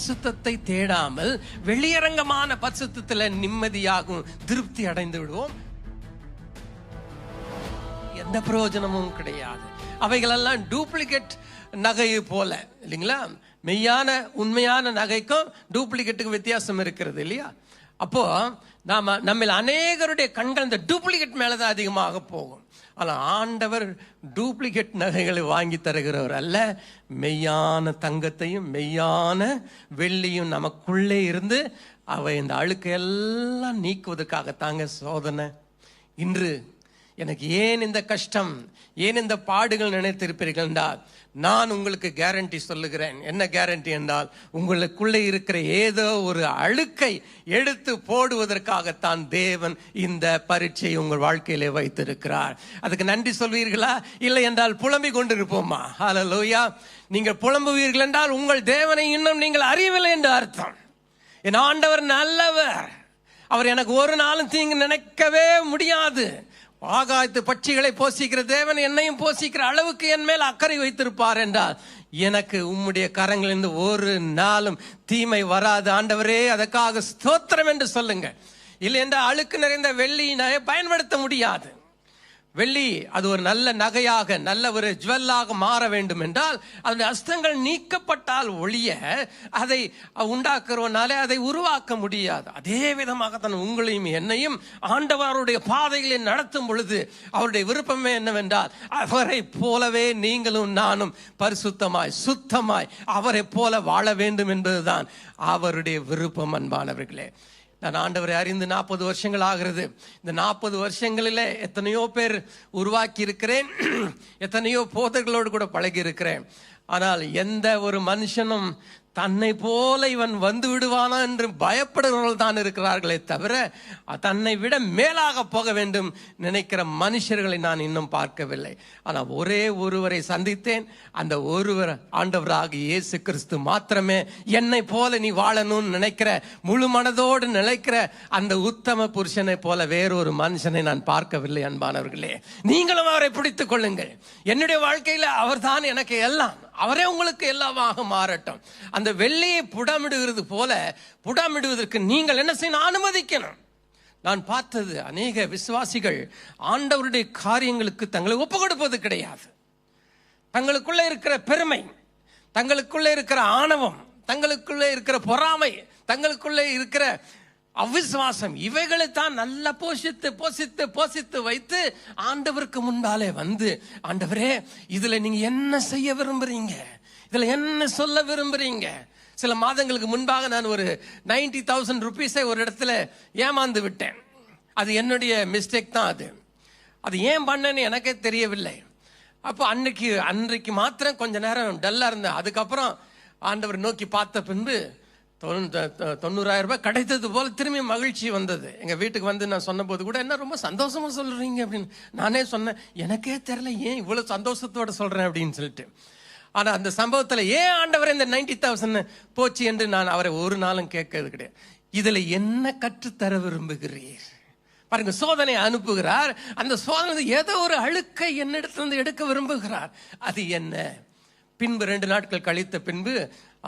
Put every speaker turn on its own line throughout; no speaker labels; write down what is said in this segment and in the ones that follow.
பரிசுத்தத்தை தேடாமல் வெளியரங்கமான பரிசுத்தத்துல நிம்மதியாகும் திருப்தி அடைந்து விடுவோம். எந்த பிரயோஜனமும் கிடையாது. அவைகளெல்லாம் டூப்ளிகேட் நகை போல இல்லைங்களா? மெய்யான உண்மையான நகைக்கும் டூப்ளிகேட்டுக்கும் வித்தியாசம் இருக்கிறது இல்லையா? அப்போ நம்ம அநேகருடைய கண்கள் இந்த டூப்ளிகேட் மேலதான் அதிகமாக போகும். ஆனால் ஆண்டவர் டூப்ளிகேட் நகைகளை வாங்கி தருகிறவர் அல்ல. மெய்யான தங்கத்தையும் மெய்யான வெள்ளியும் நமக்குள்ளே இருந்து அவை இந்த அழுக்கையெல்லாம் நீக்குவதற்காகத்தாங்க சோதனை. இன்று எனக்கு ஏன் இந்த கஷ்டம், ஏன் இந்த பாடுகள் நினைத்திருப்பீர்கள் என்றால், நான் உங்களுக்கு கேரண்டி சொல்லுகிறேன். என்ன கேரண்டி என்றால், உங்களுக்குள்ளே இருக்கிற ஏதோ ஒரு அழுக்கை எடுத்து போடுவதற்காகத்தான் தேவன் இந்த பரீட்சையை உங்கள் வாழ்க்கையிலே வைத்திருக்கிறார். அதுக்கு நன்றி சொல்வீர்களா? இல்லை என்றால் புலம்பிக் கொண்டிருப்போமா? ஹல்லேலூயா. நீங்கள் புலம்புவீர்கள் என்றால் உங்கள் தேவனை இன்னும் நீங்கள் அறியவில்லை என்று அர்த்தம். என் ஆண்டவர் நல்லவர், அவர் எனக்கு ஒரு நாளும் தீங்கு நினைக்கவே முடியாது. ஆகாயத்து பட்சிகளை போஷிக்கிற தேவன் என்னையும் போஷிக்கிற அளவுக்கு என் மேல் அக்கறை வைத்திருப்பார் என்றால், எனக்கு உம்முடைய கரங்களிலிருந்து ஒரு நாளும் தீமை வராது ஆண்டவரே, அதற்காக ஸ்தோத்திரம் என்று சொல்லுங்க. இல்லை என்றால் அழுக்கு நிறைந்த வெள்ளியை பயன்படுத்த முடியாது. வெள்ளி அது ஒரு நல்ல நகையாக, நல்ல ஒரு ஜுவல்லாக மாற வேண்டும் என்றால் அதனுடைய அஸ்தங்கள் நீக்கப்பட்டால் ஒழிய அதை உண்டாக்குறவனாலே அதை உருவாக்க முடியாது. அதே விதமாக தான் உங்களையும் என்னையும் ஆண்டவருடைய பாதைகளை நடத்தும் பொழுது அவருடைய விருப்பமே என்னவென்றால், அவரை போலவே நீங்களும் நானும் பரிசுத்தமாய் சுத்தமாய் அவரை போல வாழ வேண்டும் என்பதுதான் அவருடைய விருப்பம். அன்பானவர்களே, நான் ஆண்டவரை அறிந்து 40 வருஷங்கள் ஆகிறது. இந்த 40 வருஷங்களில் எத்தனையோ பேர் உருவாக்கி இருக்கிறேன், எத்தனையோ போதர்களோடு கூட பழகி இருக்கிறேன். ஆனால் எந்த ஒரு மனுஷனும் தன்னை போல இவன் வந்து விடுவானா என்று பயப்படுகிறவர்கள் தான் இருக்கிறார்களே தவிர, தன்னை விட மேலாக போக வேண்டும் நினைக்கிற மனுஷர்களை நான் இன்னும் பார்க்கவில்லை. ஆனால் ஒரே ஒருவரை சந்தித்தேன். அந்த ஒருவர் ஆண்டவராக இயேசு கிறிஸ்து மாத்திரமே. என்னை போல நீ வாழணும்னு நினைக்கிற, முழு மனதோடு நினைக்கிற அந்த உத்தம புருஷனை போல வேறொரு மனுஷனை நான் பார்க்கவில்லை. அன்பானவர்களே, நீங்களும் அவரை பிடித்துக் கொள்ளுங்கள். என்னுடைய வாழ்க்கையில் அவர் தான் எனக்கு எல்லாம், அவரே உங்களுக்கு எல்லாமாக மாறட்டும். அந்த வெள்ளியை புடமிடுகிறது போல புடமிடுவதற்கு நீங்கள் என்ன செய்யணும்? அனுமதிக்கணும். நான் பார்த்தது அநேக விசுவாசிகள் ஆண்டவருடைய காரியங்களுக்கு தங்களை ஒப்பு கொடுப்பது கிடையாது. தங்களுக்குள்ளே இருக்கிற பெருமை, தங்களுக்குள்ளே இருக்கிற ஆணவம், தங்களுக்குள்ளே இருக்கிற பொறாமை, தங்களுக்குள்ளே இருக்கிற அவிசுவாசம், இவைகளை தான் நல்லா போஷித்து போஷித்து போஷித்து வைத்து ஆண்டவருக்கு முன்பாலே வந்து, ஆண்டவரே இதுல நீங்க என்ன செய்ய விரும்புறீங்க, இதுல என்ன சொல்ல விரும்புறீங்க? சில மாதங்களுக்கு முன்பாக நான் ஒரு 90,000 rupees ஒரு இடத்துல ஏமாந்து விட்டேன். அது என்னுடைய மிஸ்டேக் தான். அது ஏன் பண்ணேன்னு எனக்கே தெரியவில்லை. அப்போ அன்றைக்கு மாத்திரம் கொஞ்ச நேரம் டல்லா இருந்தேன். அதுக்கப்புறம் ஆண்டவர் நோக்கி பார்த்த பின்பு 90,000 ரூபாய் கிடைத்தது போல திரும்பி மகிழ்ச்சி வந்தது. எங்க வீட்டுக்கு வந்து நான் சொன்ன போது கூட, என்ன ரொம்ப சந்தோஷமா சொல்றீங்க அப்படின்னு நானே சொன்னேன். எனக்கே தெரியல ஏன் இவ்வளவு சந்தோஷத்தோட சொல்றேன் அப்படின்னு சொல்லிட்டு. ஆனா அந்த சம்பவத்துல ஏன் ஆண்டவர் இந்த 90,000 போச்சு என்று நான் அவரை ஒரு நாளும் கேட்கறது கிடையாது. இதுல என்ன கற்றுத்தர விரும்புகிறீர்? பாருங்க, சோதனை அனுப்புகிறார். அந்த சோதனை ஏதோ ஒரு அழுக்கை என்னிடத்திலிருந்து எடுக்க விரும்புகிறார். அது என்ன? பின்பு 2 நாட்கள் கழித்த பின்பு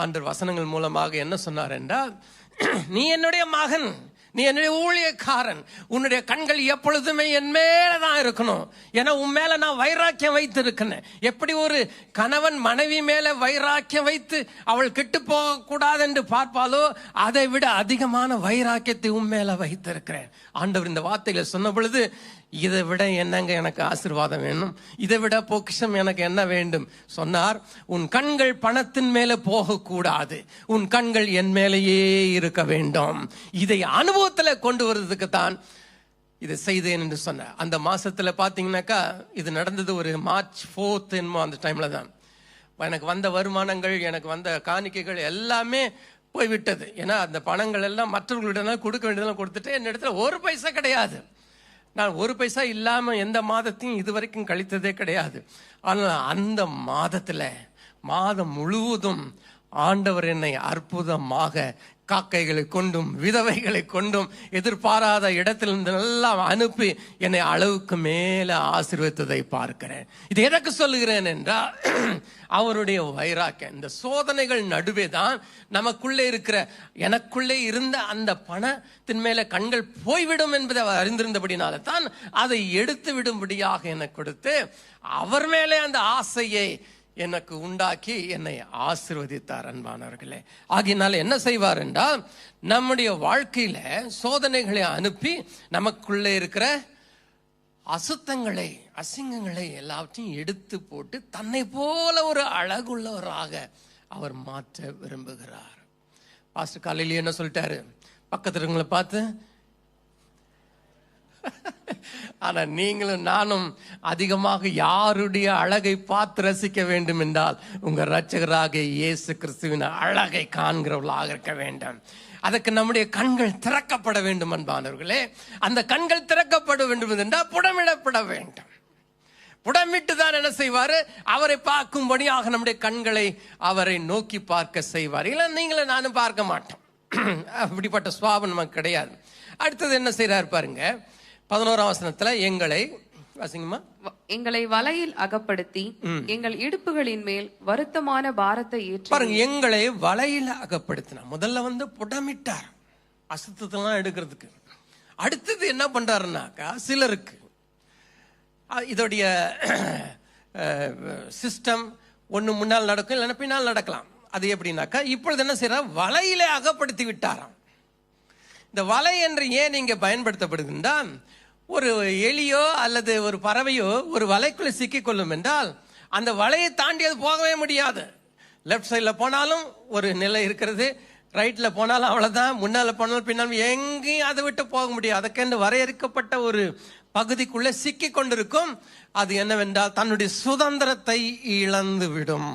ஆண்டவர் வசனங்கள் மூலமாக என்ன சொன்னார் என்றால், நீ என்னுடைய மகன், நீ என்னுடைய ஊழியக்காரன், உன்னுடைய கண்கள் எப்பொழுதுமே என் மேலதான் இருக்கணும். ஏன்னா உன் மேல நான் வைராக்கியம் வைத்து இருக்கிறேன். எப்படி ஒரு கணவன் மனைவி மேல வைராக்கியம் வைத்து அவள் கெட்டு போக கூடாது என்று பார்ப்பாலோ, அதை விட அதிகமான வைராக்கியத்தை உன் மேல வைத்திருக்கிறேன். ஆண்டவர் இந்த வார்த்தைகளை சொன்ன பொழுது, இதை விட என்னங்க எனக்கு ஆசீர்வாதம் வேணும், இதை விட பொக்கிஷம் எனக்கு என்ன வேண்டும்? சொன்னார், உன் கண்கள் பணத்தின் மேல போகக்கூடாது, உன் கண்கள் என் மேலேயே இருக்க வேண்டும். இதை அனுபவத்துல கொண்டு வருவதற்கு தான் இதை செய்தேன் என்று சொன்ன. அந்த மாசத்துல பாத்தீங்கன்னாக்கா இது நடந்தது ஒரு March 4th என்னமோ அந்த டைம்ல தான். எனக்கு வந்த வருமானங்கள், எனக்கு வந்த காணிக்கைகள் எல்லாமே போய்விட்டது. ஏன்னா அந்த பணங்கள் எல்லாம் மற்றவர்களிடம் கொடுக்க வேண்டியதெல்லாம் கொடுத்துட்டு என்னிடத்துல ஒரு பைசா கிடையாது. நான் ஒரு பைசா இல்லாம எந்த மாதத்தையும் இதுவரைக்கும் கழித்ததே கிடையாது. ஆனால் அந்த மாதத்துல மாதம் முழுவதும் ஆண்டவர் என்னை அற்புதமாக காக்கைகளை கொண்டும் விதவைகளை கொண்டும் எதிர்பாராத இடத்திலிருந்து எல்லாம் அனுப்பி என்னை அளவுக்கு மேல ஆசீர்வதித்ததை பார்க்கிறேன். இது எதற்கு சொல்லுகிறேன் என்றால், அவருடைய வைராக்கியம். இந்த சோதனைகள் நடுவே தான் நமக்குள்ளே இருக்கிற, எனக்குள்ளே இருந்த அந்த பணத்தின் மேல கண்கள் போய்விடும் என்பதை அவர் அறிந்திருந்தபடினால தான் அதை எடுத்து விடும்படியாக எனக்கு கொடுத்து அவர் மேலே அந்த ஆசையை எனக்கு உண்டாக்கி என்னை ஆசீர்வதித்தார். அன்பானவர்களே, ஆகினால என்ன செய்வார் என்றால், நம்முடைய வாழ்க்கையில சோதனைகளை அனுப்பி நமக்குள்ளே இருக்கிற அசுத்தங்களை, அசிங்கங்களை எல்லாவற்றையும் எடுத்து போட்டு தன்னை போல ஒரு அழகுள்ளவராக அவர் மாற்ற விரும்புகிறார். பாஸ்டர் காலையிலேயே என்ன சொல்லிட்டாரு, பக்கத்துல இருக்கவங்களை பார்த்து, ஆனா நீங்களும் நானும் அதிகமாக யாருடைய அழகை பார்த்து ரசிக்க வேண்டும் என்றால் உங்க இரட்சகராக இயேசு கிறிஸ்துவின் அழகை காண்கிறவர்களாக இருக்க வேண்டும். அதற்கு நம்முடைய கண்கள் திறக்கப்பட வேண்டும். அன்பானவர்களே, அந்த கண்கள் திறக்கப்பட வேண்டும் என்றால் புடமிடப்பட வேண்டும். புடமிட்டு தான் என்ன செய்வாரு, அவரை பார்க்கும்படியாக நம்முடைய கண்களை அவரை நோக்கி பார்க்க செய்வார். இல்லை நீங்களும் நானும் பார்க்க மாட்டோம். அப்படிப்பட்ட சுவாபம் நமக்கு கிடையாது. அடுத்தது என்ன செய்யறாரு பாருங்க, 11ஆம் வசனத்துல, எங்களை
வலையில் அகப்படுத்தி எங்கள் இடுப்புகளின் மேல் வருத்தமான பாரத்தை ஏற்றி
பாருங்க. எங்களை வலையில் அகப்படுத்தினா, முதல்ல புடமிட்டார் அசுத்தத்தெல்லாம் எடுக்கிறதுக்கு. அடுத்தது என்ன பண்றாருனாக்கா, சிலருக்கு இதோடைய சிஸ்டம் ஒண்ணு முன்னால் நடக்கும், இல்லைன்னா பின்னால் நடக்கலாம். அது எப்படின்னாக்கா, இப்பொழுது என்ன செய்யறார், வலையிலே அகப்படுத்தி விட்டாராம். இந்த வலை என்று ஏன் இங்க பயன்படுத்தப்படுதுன்னா, ஒரு எலியோ அல்லது ஒரு பறவையோ ஒரு வலைக்குள்ள சிக்கிக்கொள்ளும் என்றால் அந்த வலையை தாண்டி அது போகவே முடியாது. லெஃப்ட் சைடில் போனாலும் ஒரு நிலை இருக்கிறது, ரைட்ல போனாலும் அவ்வளவுதான், முன்னால போனாலும் பின்னாலும் எங்கேயும் அதை விட்டு போக முடியாது. அதுக்கென்று வரையறுக்கப்பட்ட ஒரு பகுதிக்குள்ள சிக்கி கொண்டிருக்கும். அது என்னவென்றால் தன்னுடைய சுதந்திரத்தை இழந்து விடும்.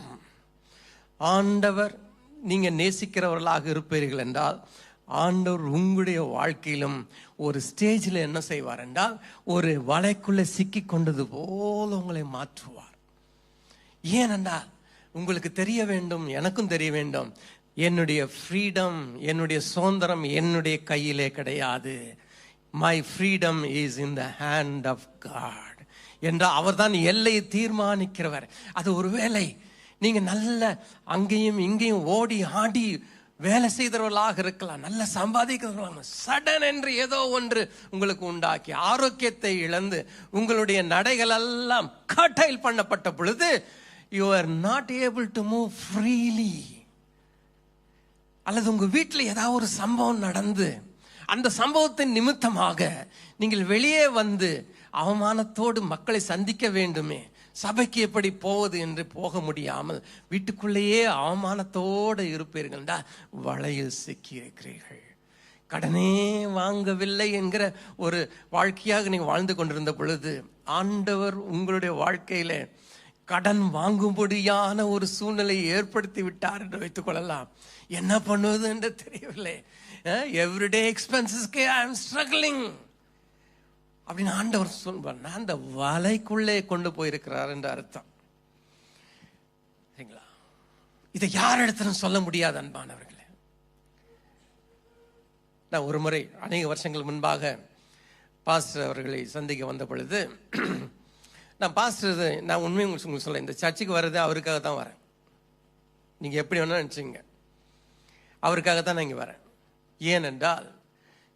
ஆண்டவர் நீங்க நேசிக்கிறவர்களாக இருப்பீர்கள் என்றால், ஆண்டவர் உங்களுடைய வாழ்க்கையிலும் ஒரு ஸ்டேஜில் என்ன செய்வார் என்றால், ஒரு வலைக்குள்ள சிக்கி கொண்டது போல உங்களை மாற்றுவார். ஏனென்றால் உங்களுக்கு தெரிய வேண்டும், எனக்கும் தெரிய வேண்டும், என்னுடைய ஃப்ரீடம், என்னுடைய சுதந்திரம் என்னுடைய கையிலே கிடையாது. My freedom is in the hand of God என்றால் அவர் தான் எல்லையை தீர்மானிக்கிறவர். அது ஒருவேளை நீங்க நல்ல அங்கேயும் இங்கேயும் ஓடி ஆடி வேலை செய்தவர்களாக இருக்கலாம், நல்ல சம்பாதிக்கிறவர்களாக, சடன் என்று ஏதோ ஒன்று உங்களுக்கு உண்டாக்கி ஆரோக்கியத்தை இழந்து உங்களுடைய நடைகள் எல்லாம் கட்டைல் பண்ணப்பட்ட பொழுது you are not able to move freely. அல்லது உங்க வீட்டில் ஏதாவது ஒரு சம்பவம் நடந்து அந்த சம்பவத்தின் நிமித்தமாக நீங்கள் வெளியே வந்து அவமானத்தோடு மக்களை சந்திக்க வேண்டுமே, சபைக்கு எப்படி போவது என்று போக முடியாமல் வீட்டுக்குள்ளேயே அவமானத்தோடு இருப்பீர்கள், வலையில் சிக்கி இருக்கிறீர்கள். கடனே வாங்கவில்லை என்கிற ஒரு வாழ்க்கையாக நீங்க வாழ்ந்து கொண்டிருந்த பொழுது ஆண்டவர் உங்களுடைய வாழ்க்கையில கடன் வாங்கும்படியான ஒரு சூழ்நிலையை ஏற்படுத்தி விட்டார் என்று வைத்துக் கொள்ளலாம். என்ன பண்ணுவது என்று தெரியவில்லை. எவ்ரிடே எக்ஸ்பென்சஸ்க்கு ஐ அம் ஸ்ட்ரகிளிங் அப்படின்னு ஆண்டவர் சொல்வார். அந்த வலைக்குள்ளே கொண்டு போயிருக்கிறார் என்ற அர்த்தம். சரிங்களா? இதை யார் இடத்துல சொல்ல முடியாது. அன்பானவர்களே, நான் ஒரு முறை அநேக வருஷங்கள் முன்பாக பாஸ்டர் அவர்களை சந்திக்க வந்த பொழுது, நான் பாஸ்டர், நான் உண்மையை உங்களுக்கு சொல்ல, இந்த சர்ச்சுக்கு வர்றது அவருக்காக தான் வரேன். நீங்க எப்படி வேணா நினைச்சுங்க, அவருக்காக தான் நான் இங்க வரேன். ஏனென்றால்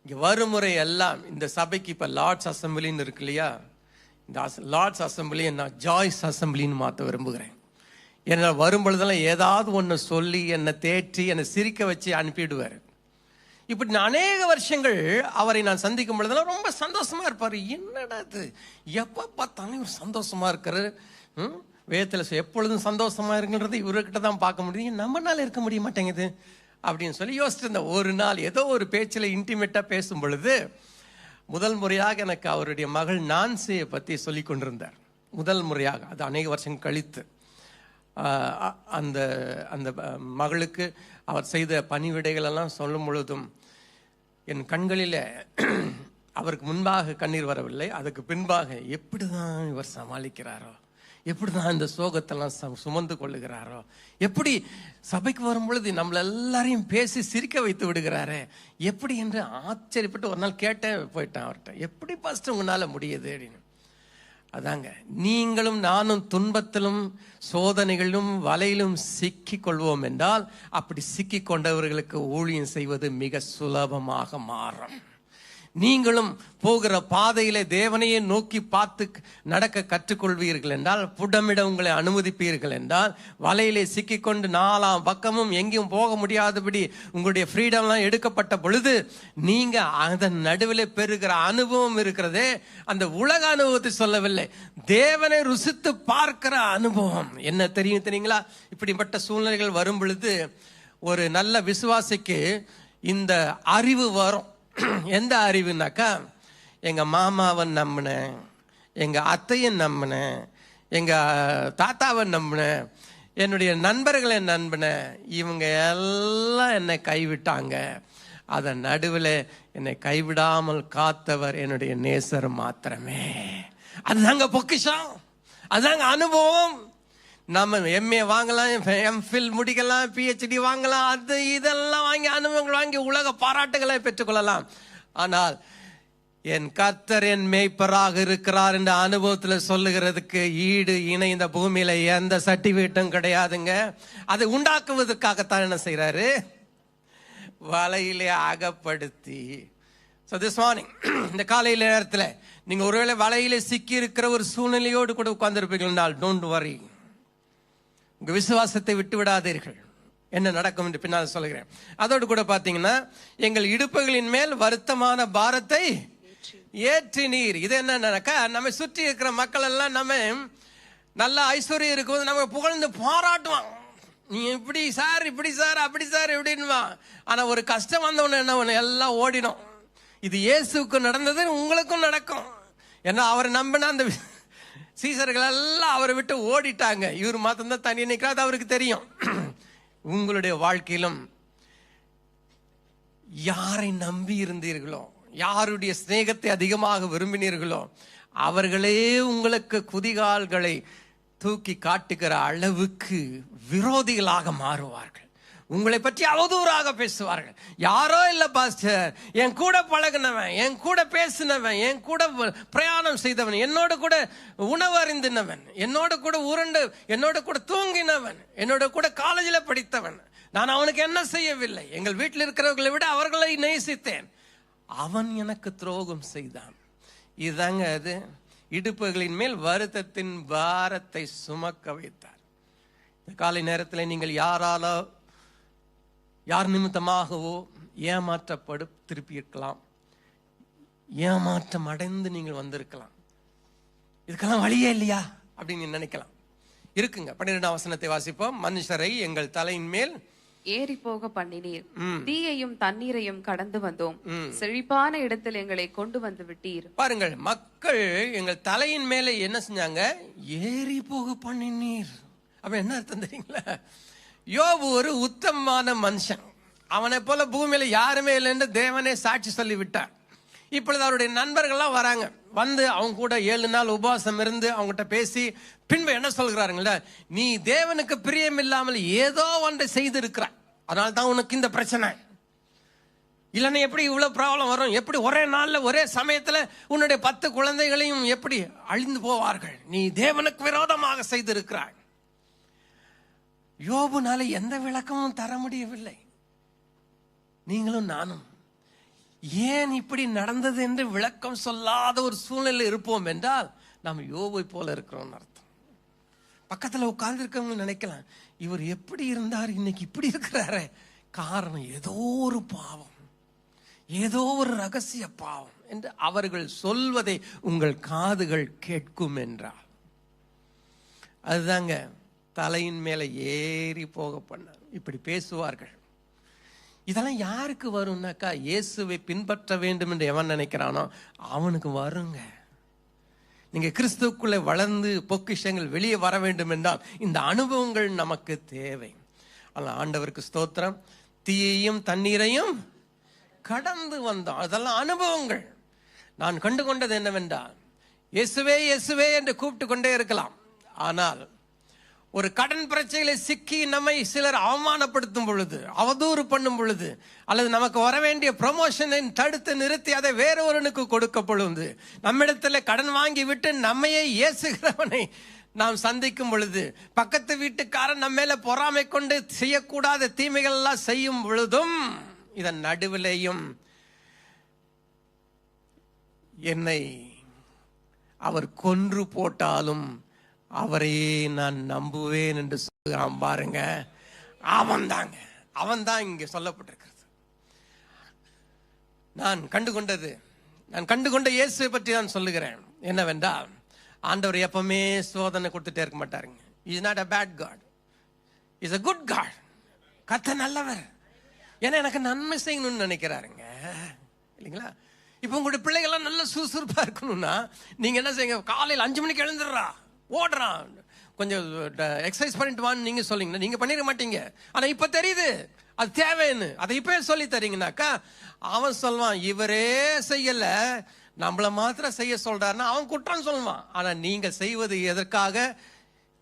இங்க வரும் முறை எல்லாம் இந்த சபைக்கு இப்ப லார்ட்ஸ் அசம்பிளின்னு இருக்கு இல்லையா, இந்த லார்ட்ஸ் அசம்பிளியை நான் ஜாய்ஸ் அசம்பிளின்னு மாற்ற விரும்புகிறேன். ஏன்னா வரும் பொழுதெல்லாம் ஏதாவது ஒன்று சொல்லி என்னை தேற்றி என்னை சிரிக்க வச்சு அனுப்பிடுவார். இப்படி நான் அநேக வருஷங்கள் அவரை நான் சந்திக்கும் பொழுதெல்லாம் ரொம்ப சந்தோஷமா இருப்பார். என்னடா இது, எப்போ பார்த்தாலும் இவர் சந்தோஷமா இருக்காரு, வேதத்தில் எப்பொழுதும் சந்தோஷமா இருக்குன்றது இவர்கிட்ட தான் பார்க்க முடியும், நம்மளால இருக்க முடிய மாட்டேங்குது அப்படின்னு சொல்லி யோசிச்சிருந்தேன். ஒரு நாள் ஏதோ ஒரு பேச்சில் இன்டிமேட்டா பேசும் பொழுது முதல் முறையாக எனக்கு அவருடைய மகள் நான்சியை பற்றி சொல்லி கொண்டிருந்தார். முதல் முறையாக, அது அநேக வருஷம் கழித்து. அந்த அந்த மகளுக்கு அவர் செய்த பணிவிடைகள் எல்லாம் சொல்லும் பொழுதும் என் கண்களில் அவருக்கு முன்பாக கண்ணீர் வரவில்லை, அதுக்கு பின்பாக எப்படிதான் இவர் சமாளிக்கிறாரோ, எப்படிதான் இந்த சோகத்தெல்லாம் சுமந்து கொள்ளுகிறாரோ, எப்படி சபைக்கு வரும் பொழுது நம்மள எல்லாரையும் பேசி சிரிக்க வைத்து விடுகிறாரே, எப்படி என்று ஆச்சரியப்பட்டு ஒரு நாள் கேட்டேன், போயிட்டேன் அவர்கிட்ட, எப்படி பாஸ்டர் உங்களால முடியுது அப்படின்னு. அதாங்க, நீங்களும் நானும் துன்பத்திலும் சோதனைகளிலும் வலையிலும் சிக்கி கொள்வோம் என்றால், அப்படி சிக்கி கொண்டவர்களுக்கு ஊழியம் செய்வது மிக சுலபமாக மாறும். நீங்களும் போகிற பாதையிலே தேவனையே நோக்கி பார்த்து நடக்க கற்றுக்கொள்வீர்கள் என்றால், புடமிட உங்களை அனுமதிப்பீர்கள் என்றால், வலையிலே சிக்கிக்கொண்டு நாலாம் பக்கமும் எங்கேயும் போக முடியாதபடி உங்களுடைய ஃப்ரீடம்லாம் எடுக்கப்பட்ட பொழுது, நீங்க அதன் நடுவில் பெறுகிற அனுபவம் இருக்கிறதே, அந்த உலக அனுபவத்தை சொல்லவில்லை, தேவனை ருசித்து பார்க்கிற அனுபவம் என்ன தெரியுங்களா? இப்படிப்பட்ட சூழ்நிலைகள் வரும் பொழுது ஒரு நல்ல விசுவாசிக்கு இந்த அறிவு வரும். எந்த அறிவுனாக்கா, எங்க மாமாவை நம்பினேன், எங்க அத்தையை நம்பினேன், எங்க தாத்தாவை நம்பினேன், என்னுடைய நண்பர்களை நம்பினேன், இவங்க எல்லாம் என்னை கைவிட்டாங்க. அதன் நடுவில் என்னை கைவிடாமல் காத்தவர் என்னுடைய நேசர் மாத்திரமே. அதுதாங்க பொக்கிஷம், அதுதாங்க அனுபவம். நம்ம எம்ஏ வாங்கலாம், எம்ஃபில் முடிக்கலாம், பிஹெச்டி வாங்கலாம், அது இதெல்லாம் வாங்கி அனுபவங்கள் வாங்கி உலக பாராட்டுகளை பெற்றுக்கொள்ளலாம். ஆனால் என் கர்த்தர் என் மேய்ப்பராக இருக்கிறார் என்ற அனுபவத்தில் சொல்லுகிறதுக்கு ஈடு இணை இந்த பூமியில எந்த சர்டிபிகேட்டும் கிடையாதுங்க. அதை உண்டாக்குவதற்காகத்தான் என்ன செய்யறாரு? வலையிலே அகப்படுத்தி. ஸோ திஸ் மார்னிங், இந்த காலையில் நேரத்தில் நீங்க ஒருவேளை வலையிலே சிக்கி இருக்கிற ஒரு சூழ்நிலையோடு கூட உட்கார்ந்துருப்பீர்கள், டோன்ட் வரி, உங்க விசுவாசத்தை விட்டு விடாதீர்கள். என்ன நடக்கும் என்று பின்னால் சொல்கிறேன். அதோடு கூட பாத்தீங்கன்னா, எங்கள் இடுப்புகளின் மேல் வருத்தமான பாரத்தை ஏற்றினீர். இது என்னன்னாக்கா, நம்ம சுற்றி இருக்கிற மக்கள் எல்லாம் நம்ம நல்ல ஐஸ்வர்யம் இருக்கும்போது நம்ம புகழ்ந்து பாராட்டுவான், நீ இப்படி சார், இப்படி சார், அப்படி சார் இப்படின்வா. ஆனா ஒரு கஷ்டம் வந்தவொன்னு என்ன, எல்லாம் ஓடிடும். இது இயேசுக்கு நடந்தது, உங்களுக்கும் நடக்கும். ஏன்னா அவரை நம்பினா அந்த சீசர்கள் எல்லாம் அவரை விட்டு ஓடிட்டாங்க, இவர் மாத்திரம் தனி நிற்காது, அவருக்கு தெரியும். உங்களுடைய வாழ்க்கையிலும் யாரை நம்பி இருந்தீர்களோ, யாருடைய சிநேகத்தை அதிகமாக விரும்பினீர்களோ, அவர்களே உங்களுக்கு குதிகால்களை தூக்கி காட்டுகிற அளவுக்கு விரோதிகளாக மாறுவார்கள். உங்களை பற்றி அவதூறாக பேசுவார்கள். யாரோ இல்ல பாஸ்டர், என் கூட பழகினவன், என் கூட பேசினவன், என் கூட பிரயாணம் செய்தவன், என்னோட கூட உணவு அறிந்தினவன், என்னோட கூட உருண்டு, என்னோட கூட தூங்கினவன், என்னோட கூட காலேஜில் படித்தவன், நான் அவனுக்கு என்ன செய்யவில்லை, எங்கள் வீட்டில் இருக்கிறவர்களை விட அவர்களை நேசித்தேன், அவன் எனக்கு துரோகம் செய்தான். இதுதாங்க அது. இடுப்புகளின் மேல் வருத்தத்தின் பாரத்தை சுமக்க வைத்தார். இந்த காலை நேரத்தில் நீங்கள் யார் நிமித்தமாகவோ திருப்பி இருக்கலாம், ஏமாற்றம் அடைந்து நீங்கள் வந்திருக்கலாம். இதுக்கெல்லாம் வழியே இல்லையா அப்படின்னு நினைக்கலாம். இருக்குங்க. 12ஆம் வசனத்தை வாசிப்போம். மனுஷரை எங்கள் தலையின் மேல்
ஏறி போக பண்ணினீர், தீயையும் தண்ணீரையும் கடந்து வந்தோம், செழிப்பான இடத்தில் எங்களை கொண்டு வந்து விட்டீர்.
பாருங்கள், மக்கள் எங்கள் தலையின் மேல என்ன செஞ்சாங்க? ஏறி போக பண்ணினீர். அப்ப என்ன அர்த்தம் தெரியுங்களா? யோபு ஒரு உத்தமமான மனுஷன், அவனை போல பூமியில யாருமே இல்லைன்னு தேவனே சாட்சி சொல்லி விட்டார். இப்பொழுது அவருடைய நண்பர்கள்லாம் வராங்க, வந்து அவங்க கூட 7 நாள் உபவாசம் இருந்து அவங்ககிட்ட பேசி பின்பு என்ன சொல்கிறாருங்கள, நீ தேவனுக்கு பிரியம் இல்லாமல் ஏதோ ஒன்றை செய்திருக்கிறாய், அதனால தான் உனக்கு இந்த பிரச்சனை. இல்லைன்னா எப்படி இவ்வளவு ப்ராப்ளம் வரும்? எப்படி ஒரே நாள்ல ஒரே சமயத்துல உன்னுடைய 10 குழந்தைகளையும் எப்படி அழிந்து போவார்கள்? நீ தேவனுக்கு விரோதமாக செய்திருக்கிறாய். யோபுனால எந்த விளக்கமும் தர முடியவில்லை. நீங்களும் நானும் ஏன் இப்படி நடந்தது என்று விளக்கம் சொல்லாத ஒரு சூழ்நிலை இருப்போம் என்றால் நாம் யோபை போல இருக்கிறோம் அர்த்தம். பக்கத்துல உட்கார்ந்து இருக்கவங்க நினைக்கலாம், இவர் எப்படி இருந்தார் இன்னைக்கு இப்படி இருக்கிறாரு. காரணம் ஏதோ ஒரு பாவம், ஏதோ ஒரு ரகசிய பாவம் என்று அவர்கள் சொல்வதை உங்கள் காதுகள் கேட்கும் என்றால் அதுதாங்க தலையின் மேல ஏறி போக பண்ணார். இப்படி பேசுவார்கள். இதெல்லாம் யாருக்கு வரும்னாக்கா, இயேசுவை பின்பற்ற வேண்டும் என்று எவன் நினைக்கிறானோ அவனுக்கு வருங்க. நீங்க கிறிஸ்துவுக்குள்ளே வளர்ந்து பொக்கிஷங்கள் வெளியே வர வேண்டும் என்றால் இந்த அனுபவங்கள் நமக்கு தேவை. ஆனால் ஆண்டவருக்கு ஸ்தோத்திரம், தீயையும் தண்ணீரையும் கடந்து வந்தோம். அதெல்லாம் அனுபவங்கள். நான் கண்டு கொண்டது என்னவென்றால், இயேசுவே இயேசுவே என்று கூப்பிட்டு கொண்டே இருக்கலாம். ஆனால் ஒரு கடன் பிரச்சனையில சிக்கி நம்மை சிலர் அவமானப்படுத்தும் பொழுது, அவதூறு பண்ணும் பொழுது, அல்லது நமக்கு வர வேண்டிய ப்ரமோஷனை தடுத்து நிறுத்தி அதை வேறொருவனுக்கு கொடுக்கப்படும் பொழுது, நம்மிடத்துல கடன் வாங்கி விட்டு நம்மையே ஏசுகிறவனை நாம் சந்திக்கும் பொழுது, பக்கத்து வீட்டுக்காரன் நம்ம மேல பொறாமை கொண்டு செய்யக்கூடாத தீமைகள் எல்லாம் செய்யும் பொழுதும், இதன் நடுவிலேயும் என்னை அவர் கொன்று போட்டாலும் அவரையே நான் நம்புவேன் என்று சொல்கிறான் பாருங்க. அவன் தான் இங்கே சொல்லப்பட்டிருக்கிறது. நான் கண்டுகொண்ட இயேசுவை பற்றி தான் சொல்லுகிறேன். என்னவென்றால், ஆண்டவர் எப்பவுமே சோதனை கொடுத்துட்டே இருக்க மாட்டாருங்க. Is not a bad God, is a good God. கர்த்தர் நல்லவர், ஏன்னா எனக்கு நன்மை செய்யணும்னு நினைக்கிறாருங்க, இல்லைங்களா? இப்போ உங்களுடைய பிள்ளைகள்லாம் நல்ல சுறுசுறுப்பா இருக்கணும்னா நீங்க என்ன செய்யுங்க, காலையில் 5 மணிக்கு எழுந்துடுறா, ஓடுறான், கொஞ்சம் எக்ஸசைஸ் பண்ணிட்டு வான்னு நீங்க சொல்லிங்கன்னா நீங்க பண்ணிட மாட்டீங்க. ஆனா இப்ப தெரியுது அது தேவைன்னு, அதை இப்பவே சொல்லி தரீங்கன்னாக்கா அவன் சொல்வான், இவரே செய்யல நம்மள மாத்திரம் செய்ய சொல்றாருன்னா அவன் குற்றம் சொல்லுவான். ஆனா நீங்க செய்வது எதற்காக?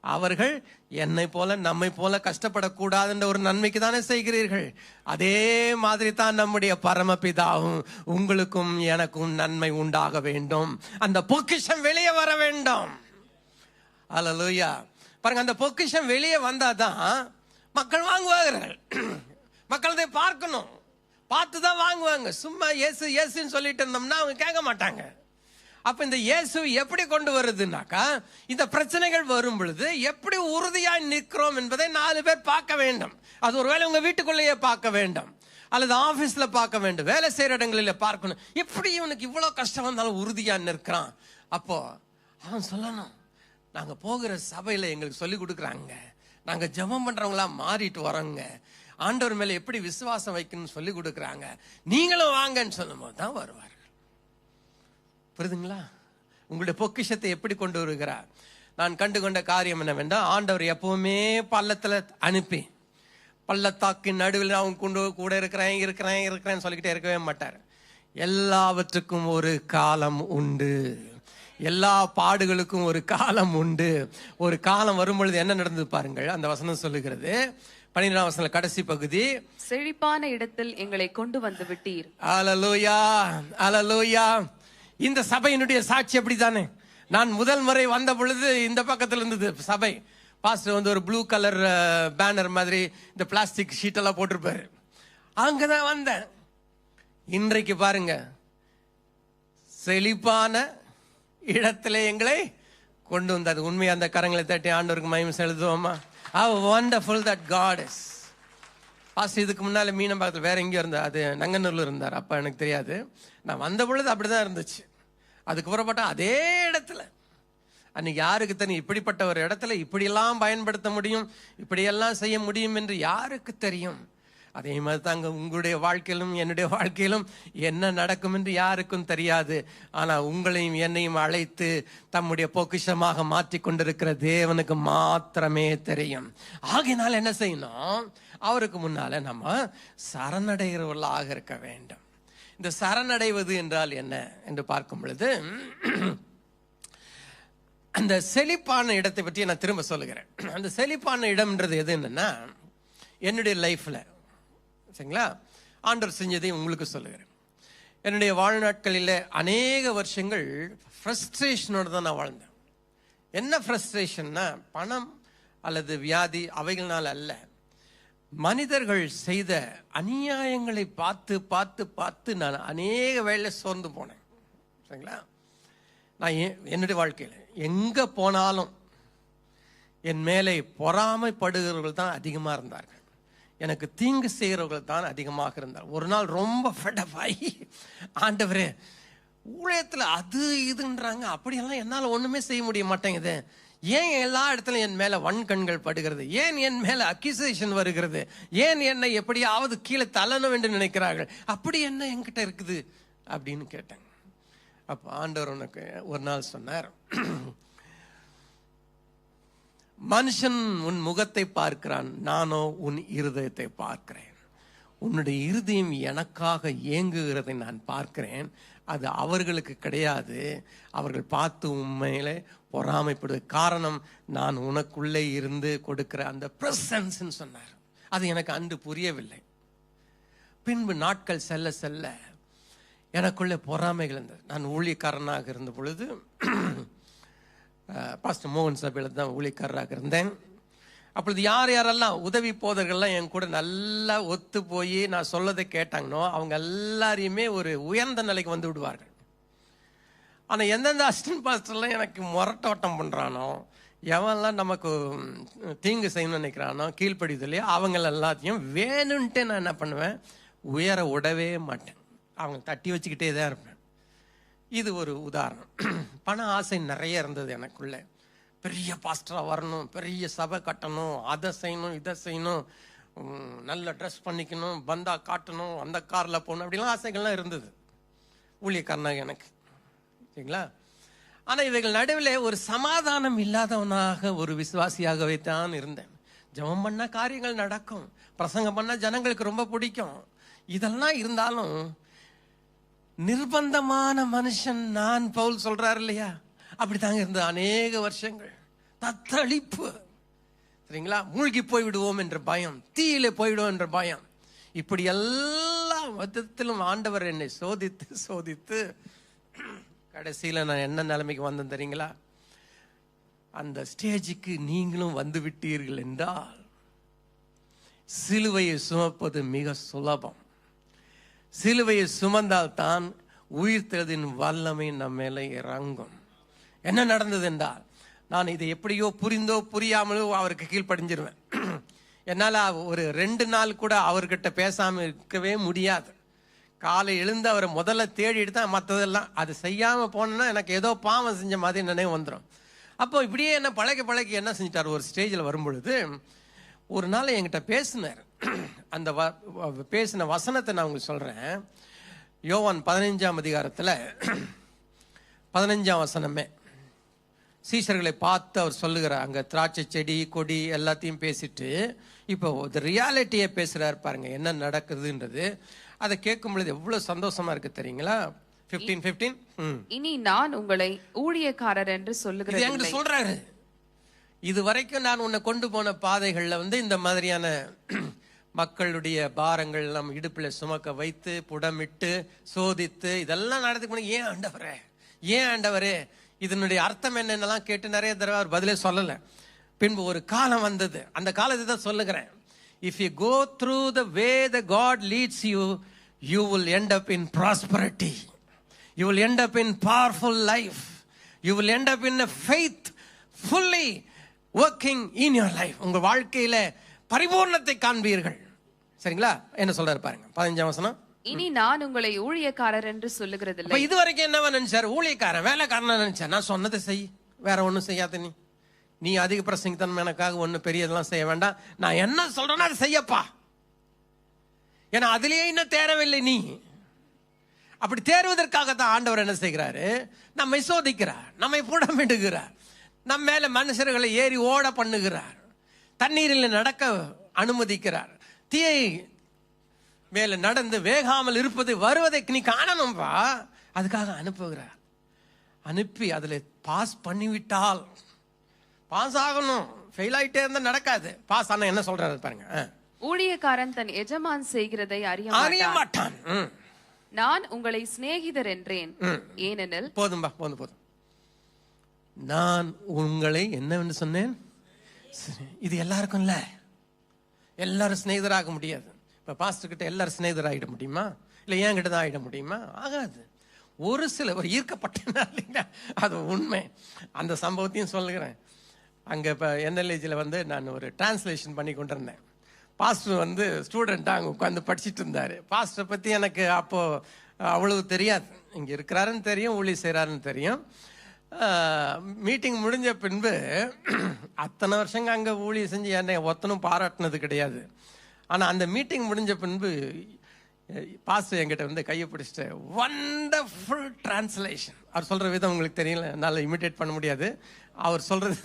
அவர்கள் என்னை போல நம்மை போல கஷ்டப்படக்கூடாதுன்ற ஒரு நன்மைக்கு தானே செய்கிறீர்கள். அதே மாதிரி தான் நம்முடைய பரமபிதாவும் உங்களுக்கும் எனக்கும் நன்மை உண்டாக வேண்டும், அந்த பொக்கிஷம் வெளியே வர வேண்டும். அல்லேலூயா. பாருங்க, அந்த பொக்கிஷம் வெளியே வந்தாதான் மக்கள் வாங்குவார்கள். மக்கள் அதை பார்க்கணும், பார்த்துதான் வாங்குவாங்க. சும்மா இயேசு இயேசுன்னு சொல்லிட்டு இருந்தோம்னா அவங்க கேட்க மாட்டாங்க. அப்ப இந்த இயேசு எப்படி கொண்டு வருதுனாக்கா, இந்த பிரச்சனைகள் வரும் பொழுது எப்படி உறுதியாய் நிற்கிறோம் என்பதை 4 பேர் பார்க்க வேண்டும். அது ஒருவேளை உங்க வீட்டுக்குள்ளேயே பார்க்க வேண்டும், அல்லது ஆபீஸ்ல பார்க்க வேண்டும், வேலை செய்யற இடங்களில் பார்க்கணும். எப்படி இவனுக்கு இவ்வளவு கஷ்டம் வந்தாலும் உறுதியா நிற்கிறான்? அப்போ அவன் சொல்லணும், நாங்க போகிற சபையில எங்களுக்கு சொல்லி கொடுக்குறாங்க, நாங்க ஜெபம் பண்றவங்களா மாறிட்டு வரோங்க, ஆண்டவர் மேல எப்படி விசுவாசம் வைக்கணும்னு சொல்லி கொடுக்குறாங்க, நீங்களும் வாங்கன்னு சொல்லும் போது தான் வருவார்கள். புரியுதுங்களா? உங்களுடைய பொக்கிஷத்தை எப்படி கொண்டு வருகிறார்? நான் கண்டுகொண்ட காரியம் என்னவென்றால், ஆண்டவர் எப்பவுமே பள்ளத்துல அனுப்பி பள்ளத்தாக்கின் நடுவில் அவன் கூட இருக்கிறேன் சொல்லிக்கிட்டே இருக்கவே மாட்டார். எல்லாவற்றுக்கும் ஒரு காலம் உண்டு, எல்லா பாடுகளுக்கும் ஒரு காலம் உண்டு. ஒரு காலம் வரும் பொழுது என்ன நடந்தது பாருங்கள். அந்த வசனம் சொல்லுகிறது, 12ஆம் வசனம் கடைசி பகுதி,
செழிப்பான இடத்தில் எங்களை கொண்டு வந்து விட்டீர்.
அல்லேலூயா, அல்லேலூயா. இந்த சபையினுடைய சாட்சி அப்படித்தானே. நான் முதல் முறை வந்த பொழுது இந்த பக்கத்துல இருந்தது சபை. பாஸ்டர் வந்து ஒரு ப்ளூ கலர் பேனர் மாதிரி இந்த பிளாஸ்டிக் ஷீட் எல்லாம் போட்டிருப்பாரு. அங்கதான் வந்தேன். இன்றைக்கு பாருங்க, செழிப்பான இடத்துல எங்களை கொண்டு வந்தது. உண்மையா அந்த கரங்களை தட்டி ஆண்டவருக்கு மகிமை செலுத்துவோமா? How wonderful that God is. Pastor இதுக்கு முன்னால மீனம்பாக்கத்தில் வேற எங்கேயோ இருந்தார், அது நங்கநல்லூர் இருந்தார், அப்ப எனக்கு தெரியாது. நான் வந்த பொழுது அப்படிதான் இருந்துச்சு. அதுக்கு புறப்பட்ட அதே இடத்துல அன்னைக்கு யாருக்கு தெரியும் இப்படிப்பட்ட ஒரு இடத்துல இப்படியெல்லாம் பயன்படுத்த முடியும், இப்படியெல்லாம் செய்ய முடியும் என்று யாருக்கு தெரியும்? அதே மாதிரி தாங்க உங்களுடைய வாழ்க்கையிலும் என்னுடைய வாழ்க்கையிலும் என்ன நடக்கும் என்று யாருக்கும் தெரியாது. ஆனா உங்களையும் என்னையும் அழைத்து தம்முடைய பொக்கிஷமாக மாற்றி கொண்டிருக்கிற தேவனுக்கு மாத்திரமே தெரியும். ஆகையினால் என்ன செய்யணும்? அவருக்கு முன்னால நம்ம சரணடைகிறவர்களாக இருக்க வேண்டும். இந்த சரணடைவது என்றால் என்ன என்று பார்க்கும் பொழுது, அந்த செழிப்பான இடத்தை பற்றி நான் திரும்ப சொல்லுகிறேன். அந்த செழிப்பான இடம்ன்றது எது என்னன்னா, என்னுடைய லைஃப்ல சரிங்களா, ஆண்டவர் செஞ்சதை உங்களுக்கு சொல்லுகிறேன். என்னுடைய வாழ்நாட்களில் அநேக வருஷங்கள் ஃப்ரஸ்ட்ரேஷனோடு தான் நான் வாழ்ந்தேன். என்ன ஃப்ரஸ்ட்ரேஷன்னா, பணம் அல்லது வியாதி அவைகள்னால அல்ல, மனிதர்கள் செய்த அநியாயங்களை பார்த்து பார்த்து பார்த்து நான் அநேக வேளை சோர்ந்து போனேன். சரிங்களா, நான் என்னுடைய வாழ்க்கையில் எங்க போனாலும் என் மேலே பொறாமைப்படுகிறவர்கள் தான் அதிகமாக இருந்தார்கள், எனக்கு தீங்கு செய்கிறவர்கள் தான் அதிகமாக இருந்தார். ஒரு நாள் ரொம்ப ஃபெடப் ஆகி, ஆண்டவரே ஊழியத்தில் அது இதுன்றாங்க, அப்படியெல்லாம் என்னால் ஒன்றுமே செய்ய முடிய மாட்டேங்குது, ஏன் எல்லா இடத்துல என் மேல வன்கண்கள் படுகிறது, ஏன் என் மேல அக்யூசேஷன் வருகிறது, ஏன் என்னை எப்படியாவது கீழே தள்ளணும் என்று நினைக்கிறார்கள், அப்படி என்ன என்கிட்ட இருக்குது அப்படின்னு கேட்டேன். அப்போ ஆண்டவர் உனக்கு ஒரு நாள் சொன்னார், மனுஷன் உன் முகத்தை பார்க்கிறான், நானோ உன் இருதயத்தை பார்க்கிறேன். உன்னுடைய இருதயம் எனக்காக ஏங்குகிறதை நான் பார்க்கிறேன். அது அவர்களுக்கு கிடையாது. அவர்கள் பார்த்து உண்மையில பொறாமைப்படுவது காரணம் நான் உனக்குள்ளே இருந்து கொடுக்கிற அந்த பிரசன்ஸ் சொன்னார். அது எனக்கு அன்று புரியவில்லை. பின்பு நாட்கள் செல்ல செல்ல எனக்குள்ளே பொறாமைகள் இருந்தது. நான் ஊழியக்காரனாக இருந்த பொழுது பாஸ்டர் மோகன் சபையில் தான் ஊழியக்காரராக இருந்தேன். அப்பொழுது யார் யாரெல்லாம் உதவி போதர்கள்லாம் என் கூட நல்லா ஒத்து போய் நான் சொல்லதை கேட்டாங்கன்னோ அவங்க எல்லாரையுமே ஒரு உயர்ந்த நிலைக்கு வந்து விடுவார்கள். ஆனால் எந்தெந்த அசிஸ்டன்ட் பாஸ்டர்லாம் எனக்கு முரட்டோட்டம் பண்ணுறானோ, எவன்லாம் நமக்கு தீங்கு செய்யணும்னு நினைக்கிறானோ, கீழ்ப்படிது இல்லையா, அவங்கள எல்லாத்தையும் வேணும்ன்ட்டு நான் என்ன பண்ணுவேன், உயர விடவே மாட்டேன். அவங்க தட்டி வச்சுக்கிட்டே தான் இருப்பேன். இது ஒரு உதாரணம். பண ஆசை நிறைய இருந்தது எனக்குள்ளே. பெரிய பாஸ்டராக வரணும், பெரிய சபை கட்டணும், அதை செய்யணும், இதை செய்யணும், நல்ல ட்ரெஸ் பண்ணிக்கணும், பந்தா காட்டணும், அந்த காரில் போகணும், அப்படிலாம் ஆசைகள்லாம் இருந்தது ஊழியக்காரனாக எனக்கு. சரிங்களா? ஆனால் இவைகள் நடுவில் ஒரு சமாதானம் இல்லாதவனாக ஒரு விசுவாசியாகவே தான் இருந்தேன். ஜெபம் பண்ண காரியங்கள் நடக்கும், பிரசங்கம் பண்ண ஜனங்களுக்கு ரொம்ப பிடிக்கும், இதெல்லாம் இருந்தாலும் நிர்பந்தமான மனுஷன் நான், பவுல் சொல்றாரு இல்லையா, அப்படித்தாங்க இருந்தது அநேக வருஷங்கள். தத்தளிப்பு, சரிங்களா, மூழ்கி போய்விடுவோம் என்ற பயம், தீயிலே போய்விடுவோம் என்ற பயம், இப்படி எல்லா விதத்திலும் ஆண்டவர் என்னை சோதித்து சோதித்து கடைசியில் நான் என்ன நிலைமைக்கு வந்தேன் தெரியுங்களா? அந்த ஸ்டேஜுக்கு நீங்களும் வந்து விட்டீர்கள் என்றால் சிலுவையை சுமப்பது மிக சுலபம். சிலுவையை சுமந்தால் தான் உயிர்த்தெழுதின் வல்லமை நம்ம மேலே இறங்கும். என்ன நடந்தது என்றால், நான் இதை எப்படியோ புரிந்தோ புரியாமலோ அவருக்கு கீழ்ப்படிஞ்சிருவேன். என்னால் ஒரு 2 நாள் கூட அவர்கிட்ட பேசாமல் இருக்கவே முடியாது. காலை எழுந்து அவரை முதல்ல தேடிட்டு தான் மற்றதெல்லாம். அது செய்யாமல் போனேன்னா எனக்கு ஏதோ பாவம் செஞ்ச மாதிரி நினைவு வந்துடும். அப்போ இப்படியே என்ன பழக்க என்ன செஞ்சிட்டார், ஒரு ஸ்டேஜில் வரும்பொழுது ஒரு நாள் என்கிட்ட பேசினார். அந்த பேசின வசனத்தை நான் உங்களுக்கு சொல்கிறேன். யோவான் 15ஆம் அதிகாரத்தில் 15ஆம் வசனமே, சீஷர்களை பார்த்து அவர் சொல்லுகிறார். அங்கே திராட்சை செடி கொடி எல்லாத்தையும் பேசிட்டு இப்போ ரியாலிட்டியை பேசுகிறார். பாருங்க என்ன நடக்குதுன்றது. அதை கேட்கும் பொழுது எவ்வளவு சந்தோஷமா இருக்கு தெரியுங்களா? 15
இனி நான் உங்களை ஊழியக்காரர் என்று சொல்லுகிறேன்
சொல்றாரு. இது வரைக்கும் நான் உன்னை கொண்டு போன பாதைகள்ல இந்த மாதிரியான மக்களுடைய பாரங்கள் நம்ம இடுப்புல சுமக்க வைத்து புடமிட்டு சோதித்து இதெல்லாம் நடத்துக்கு ஏன் ஆண்டவரே இதனுடைய அர்த்தம் என்னென்னலாம் கேட்டு நிறைய தடவை அவர் பதிலே சொல்லல. பின்பு ஒரு காலம் வந்தது, அந்த காலத்தை தான் சொல்லுகிறேன். If you go through the way that God leads you, you will end up in prosperity. You will end up in powerful life. You will end up in a faith fully working in your life. உங்க வாழ்க்கையில பரிபூர்ணத்தை காண்பீர்கள். சரிங்களா? என்ன சொல்றாரு பாருங்க 15ஆம் வசனம்.
இனி நான் உங்களை ஊழியக்காரர் என்று சொல்லுகிறதில்லை.
இது வரைக்கும் என்னவா நினைச்சாரு? ஊழியக்காரன், வேலைக்காரன் நினைச்சா. நான் சொன்னதை செய், வேற ஒன்றும் செய்யாத. நீ அதிக பிரசங்கித்தன்மை எனக்காக ஒன்றும் பெரியதெல்லாம் செய்ய வேண்டாம். நான் என்ன சொல்றேன்னா அதை செய்யப்பா. ஏன்னா அதுலேயே இன்னும் தேரவில்லை. நீ அப்படி தேர்வதற்காக தான் ஆண்டவர் என்ன செய்கிறாரு? நம்மை சோதிக்கிறார், நம்மை புடமிடுகிறார், நம்ம மேல மனுஷர்களை ஏறி ஓட பண்ணுகிறார், தண்ணீரில் நடக்க அனுமதிக்கிறார், தீயை மேல நடந்து வேகாமல் இருப்பது வருவதை நீ காணணும்பா, அதுக்காக அனுப்புகிறார். அனுப்பி அதில் பாஸ் பண்ணிவிட்டால் பாஸ் ஆகணும். ஃபெயில் ஆகிட்டே இருந்தா நடக்காது. பாஸ் ஆனா என்ன சொல்றாரு பாருங்க.
ஊழியக்காரன் தன் எஜமான் செய்கிறதை அறிய மாட்டான். நான் உங்களை சிநேகிதர் என்றேன், ஏனெனில்
போதும்பா போதும். நான் உங்களை என்னவென்று சொன்னேன்? இது எல்லாருக்கும் இல்ல, எல்லாரும் சிநேகிதராக முடியாது. இப்ப பாஸ்டர் கிட்ட எல்லாரும் சிநேகிதராகிட முடியுமா? இல்லை என் கிட்ட தான் ஆகிட முடியுமா? ஆகாது. ஒரு சிலர் ஈர்க்கப்பட்டனா, அது உண்மை. அந்த சம்பவத்தையும் சொல்லுகிறேன். அங்கே இப்போ என்எல்ஏஜியில் நான் ஒரு டிரான்ஸ்லேஷன் பண்ணி கொண்டு இருந்தேன். பாஸ்டர் ஸ்டூடெண்ட்டாக அங்கே உட்காந்து படிச்சுட்டு இருந்தார். பாஸ்டரை பற்றி எனக்கு அப்போது அவ்வளவு தெரியாது. இங்கே இருக்கிறாருன்னு தெரியும், ஊழி செய்கிறாருன்னு தெரியும். மீட்டிங் முடிஞ்ச பின்பு அத்தனை வருஷங்க அங்கே ஊழியை செஞ்சு என்னை ஒத்தனும் பாராட்டினது கிடையாது. ஆனால் அந்த மீட்டிங் முடிஞ்ச பின்பு பாஸ்டர் என்கிட்ட கையை பிடிச்சிட்டு வண்டர்ஃபுல் டிரான்ஸ்லேஷன். அவர் சொல்கிற விதம் உங்களுக்கு தெரியல, என்னால் இமிட்டேட் பண்ண முடியாது. அவர் சொல்கிறது,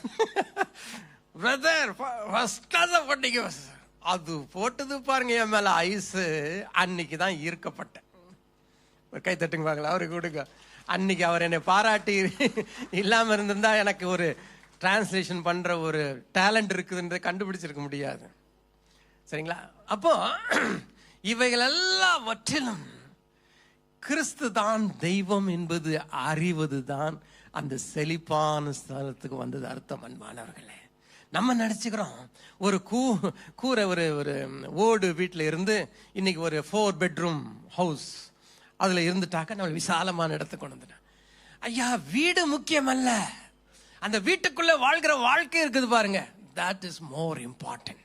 பிரதர் ஃபர்ஸ்ட் கிளாஸாக பண்ணிக்க அது போட்டது பாருங்க என் மேல ஐஸ். அன்னைக்கு தான் ஈர்க்கப்பட்டேன். ஒரு கை தட்டுங்க பார்க்கலாம், அவருக்கு கொடுங்க. அன்னைக்கு அவர் என்னை பாராட்டி இல்லாம இருந்திருந்தா எனக்கு ஒரு டிரான்ஸ்லேஷன் பண்ற ஒரு டேலண்ட் இருக்குதுன்றதை கண்டுபிடிச்சிருக்க முடியாது. சரிங்களா? அப்போ இவைகள் எல்லாவற்றிலும் கிறிஸ்து தான் தெய்வம் என்பது அறிவது தான் அந்த செழிப்பான ஸ்தலத்துக்கு வந்தது அர்த்தம். அன்பானவர்களே, நம்ம நினைச்சுக்கிறோம் ஒரு கூரை ஒரு ஒரு ஓடு வீட்டில் இருந்து இன்னைக்கு ஒரு 4 பெட்ரூம் ஹவுஸ் அதுல இருந்துட்டாக்க நம்ம விசாலமான இடத்துக்கு கொண்டு வந்துட்டோம். ஐயா, வீடு முக்கியம் அல்ல, அந்த வீட்டுக்குள்ள வாழ்கிற வாழ்க்கை இருக்குது பாருங்க, that is more important.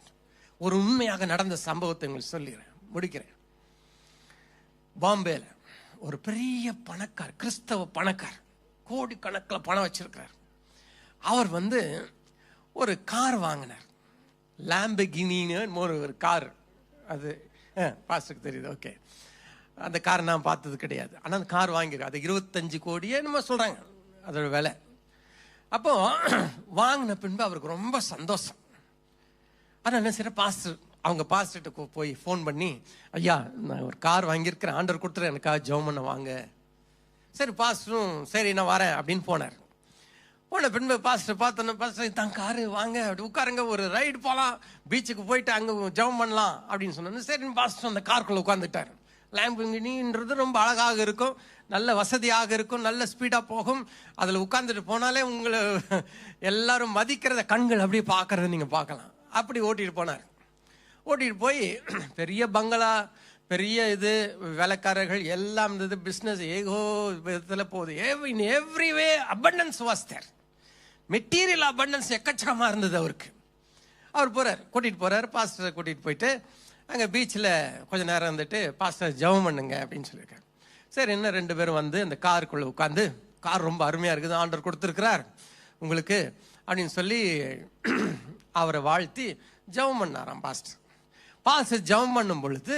ஒரு உண்மையாக நடந்த சம்பவத்தை உங்களுக்கு சொல்லிடுறேன், முடிக்கிறேன். பாம்பேல ஒரு பெரிய பணக்கார், கிறிஸ்தவ பணக்கார், கோடிக்கணக்கில் பணம் வச்சிருக்கிறார். அவர் ஒரு கார் வாங்கினார், லாம்பர்கினின்னு ஒரு கார். அது பாஸ்டருக்கு தெரியுது, ஓகே. அந்த கார் நான் பார்த்தது கிடையாது, ஆனால் அந்த கார் வாங்கியிருக்கேன். அது 25 கோடியே நம்ம சொல்றாங்க அதோட விலை. அப்போ வாங்கின பின்பு அவருக்கு ரொம்ப சந்தோஷம். ஆனால் என்ன செய்ய, அவங்க பாஸ்டர்கிட்ட போய் ஃபோன் பண்ணி, ஐயா நான் ஒரு கார் வாங்கியிருக்கிறேன், ஆண்டவர் கொடுத்துரு, எனக்காக ஜெபம் பண்ண வாங்க. சரி, பாஸ்டரும் சரி நான் வரேன் அப்படின்னு போனார். போன பின்பு பாஸ்டர் பார்த்தோன்னா, பாஸ்டர் தான் காரு வாங்க, அப்படி உட்காருங்க, ஒரு ரைடு போகலாம், பீச்சுக்கு போயிட்டு அங்கே ஜெபம் பண்ணலாம் அப்படின்னு சொன்னோன்னு சரி பாஸ்டர் அந்த காருக்குள்ளே உட்காந்துட்டார். லாம்பர்கினின்றது ரொம்ப அழகாக இருக்கும், நல்ல வசதியாக இருக்கும், நல்ல ஸ்பீடாக போகும். அதில் உட்காந்துட்டு போனாலே உங்களை எல்லாரும் மதிக்கிறத கண்கள் அப்படியே பார்க்கறத நீங்கள் பார்க்கலாம். அப்படி ஓட்டிட்டு போனார். ஓட்டிட்டு போய் பெரிய பங்களா, பெரிய இது, வேலைக்காரர்கள் எல்லாம் இருந்தது, பிஸ்னஸ் ஏகோ விதத்தில் போகுது. In every way abundance was there, material abundance எக்கச்சக்கமாக இருந்தது அவருக்கு. அவர் போகிறார், கூட்டிகிட்டு போகிறார், பாஸ்டரை கூட்டிகிட்டு போயிட்டு அங்கே பீச்சில் கொஞ்சம் நேரம் இருந்துட்டு, பாஸ்டர் ஜெபம் பண்ணுங்க அப்படின்னு சொல்லியிருக்காரு. சரி, இன்னும் 2 பேரும் அந்த காருக்குள்ளே உட்காந்து, கார் ரொம்ப அருமையாக இருக்குது, ஆண்டவர் கொடுத்துருக்கிறார் உங்களுக்கு அப்படின்னு சொல்லி அவரை வாழ்த்தி ஜெபம் பண்ணாராம் பாஸ்டர். பாஸ்டர் ஜெபம் பண்ணும் பொழுது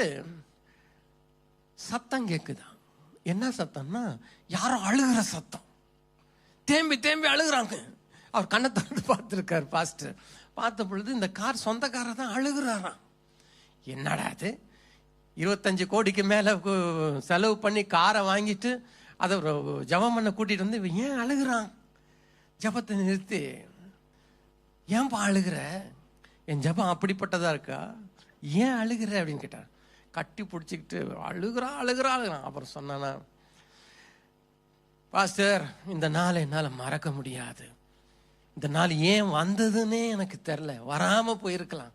சத்தம் கேட்குதான். என்ன சத்தம்னா, யாரும் அழுகிற சத்தம், தேம்பி தேம்பி அழுகுறாங்க. அவர் கண்ணை திறந்து பார்த்துருக்கார் பாஸ்டர். பார்த்த பொழுது இந்த கார் சொந்தக்காரர் தான் அழுகுறாராம். என்னடா அது, 25 கோடிக்கு மேலே செலவு பண்ணி காரை வாங்கிட்டு அதை ஜெபம் பண்ண கூட்டிகிட்டு வந்து ஏன் அழுகுறான்? ஜெபத்தை நிறுத்தி, ஏன்பா அழுகிற, என் ஜெபம் அப்படிப்பட்டதா இருக்கா, ஏன் அழுகிற அப்படின்னு கேட்டார். கட்டி பிடிச்சிக்கிட்டு அழுகிறான். அப்புறம் சொன்னானா, பாஸ்டர் இந்த நாளை என்னால் மறக்க முடியாது, இந்த நாள் ஏன் வந்ததுன்னே எனக்கு தெரில, வராமல் போயிருக்கலாம்.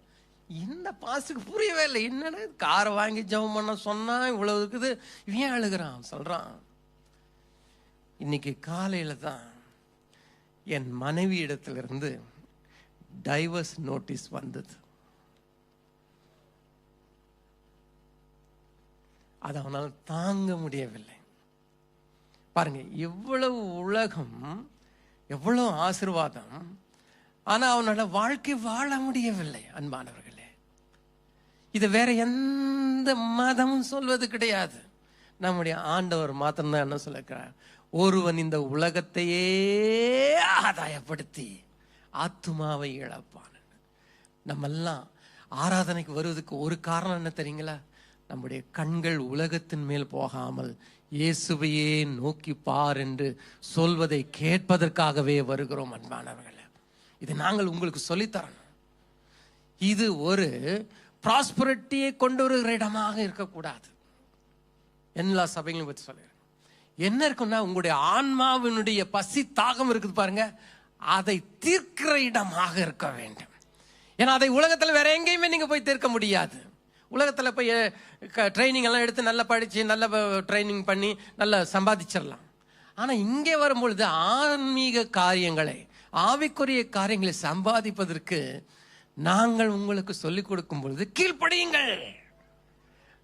இந்த பாஸ்டருக்கு புரியவே இல்லை, என்னடா காரை வாங்கி ஜெபம் பண்ண சொன்னா இவ்வளவு இருக்குது, ஏன் அழுகிறான் சொல்றான். இன்னைக்கு காலையில தான் என் மனைவி இடத்திலிருந்து டைவர்ஸ் நோட்டீஸ் வந்தது. அது அவனால் தாங்க முடியவில்லை. பாருங்க, எவ்வளவு உலகம், எவ்வளவு ஆசீர்வாதம், ஆனா அவனோட வாழ்க்கை வாழ முடியவில்லை. அன்பானவர்களே, இது வேற எந்த மதமும் சொல்வது கிடையாது, நம்முடைய ஆண்டவர் மாத்திரம்தான் என்ன சொல்லிருக்கிறார், ஒருவன் இந்த உலகத்தையே ஆதாயப்படுத்தி ஆத்துமாவை இழப்பான். நம்ம எல்லாம் ஆராதனைக்கு வருவதற்கு ஒரு காரணம் என்ன தெரியுங்களா? நம்முடைய கண்கள் உலகத்தின் மேல் போகாமல் இயேசுவையே நோக்கி பார் என்று சொல்வதை கேட்பதற்காகவே வருகிறோம். அன்பானவர்களே, இது நாங்கள் உங்களுக்கு சொல்லித்தரணும். இது ஒரு ப்ராஸ்பரிட்டியை கொண்டு வருகிற இடமாக இருக்கக்கூடாது. எல்லா சபைகளும் பற்றி சொல்லுறேன். என்ன இருக்குன்னா, உங்களுடைய ஆன்மாவினுடைய பசி தாகம் இருக்குது பாருங்க, அதை தீர்க்கிற இடமாக இருக்க வேண்டும். ஏன்னா அதை உலகத்தில் வேற எங்கேயுமே நீங்க போய் தீர்க்க முடியாது. உலகத்தில் போய் ட்ரைனிங் எல்லாம் எடுத்து நல்லா படிச்சு நல்ல ட்ரைனிங் பண்ணி நல்லா சம்பாதிச்சிடலாம். ஆனா இங்கே வரும்பொழுது ஆன்மீக காரியங்களை, ஆவிக்குரிய காரியங்களை சம்பாதிப்பதற்கு நாங்கள் உங்களுக்கு சொல்லிக் கொடுக்கும் பொழுது கீழ்ப்படியுங்கள்.